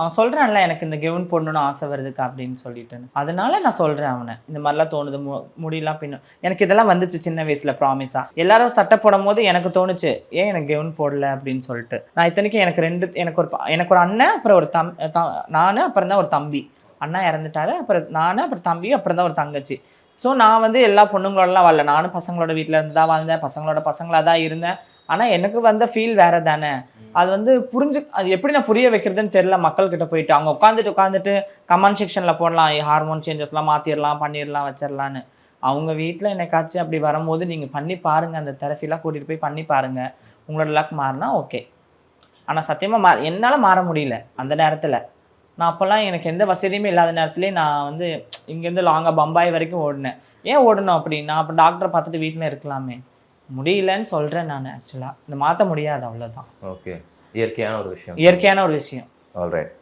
அவன் சொல்றான்ல எனக்கு இந்த கெவுன் போடணும்னு ஆசை வருதுக்கா அப்படின்னு சொல்லிட்டுன்னு. அதனால நான் சொல்றேன் அவன. இந்த மாரிலாம் தோணுது. முடியெல்லாம் பின்னும். எனக்கு இதெல்லாம் வந்துச்சு சின்ன வயசுல ப்ராமிஸா. எல்லாரும் சட்டை போடும்போது எனக்கு தோணுச்சு, ஏன் எனக்கு கெவுன் போடல அப்படின்னு சொல்லிட்டு. நான் இத்தனைக்கும் எனக்கு ஒரு அண்ணன், அப்புறம் ஒரு நானு, அப்புறம் தான் ஒரு தம்பி. அண்ணா இறந்துட்டாரு. அப்புறம் நானு, அப்புறம் தம்பி, அப்புறம் தான் ஒரு தங்கச்சி. ஸோ நான் வந்து எல்லா பொண்ணுங்களோடலாம் வாழல. நானும் பசங்களோட வீட்ல இருந்து தான் வாழ்ந்தேன். பசங்களோட பசங்களா தான் இருந்தேன். ஆனா எனக்கு வந்த ஃபீல் வேற தானே. அது வந்து அது எப்படி நான் புரிய வைக்கிறதுன்னு தெரியல மக்கள்கிட்ட போயிட்டு. அவங்க உட்காந்துட்டு கமெண்ட் செக்ஷன்ல போடலாம். ஹார்மோன் சேஞ்சஸ்லாம் மாத்திரலாம், பண்ணிரலாம், வச்சிரலான்னு. அவங்க வீட்ல என்னைக்காச்சும் அப்படி வரும்போது நீங்க பண்ணி பாருங்க. அந்த தெரபிலாம் கூட்டிட்டு போய் பண்ணி பாருங்க. உங்களோட லக் மாறுனா ஓகே. ஆனா சத்தியமா என்னால மாற முடியல அந்த நேரத்துல. நான் அப்பலாம் எனக்கு எந்த வசதியுமே இல்லாத நேரத்திலேயே நான் வந்து இங்கேருந்து லாங்கா பம்பாய் வரைக்கும் ஓடுனேன். ஏன் ஓடணும் அப்படின்னா, அப்ப டாக்டர பார்த்துட்டு வீட்ல இருக்கலாமே. முடியலன்னு சொல்றேன் நானு ஆக்சுவலா. இத மாத்த முடியாது அவ்வளோதான். ஓகே. இயற்கையான ஒரு விஷயம். இயற்கையான ஒரு விஷயம். ஆல்ரைட்.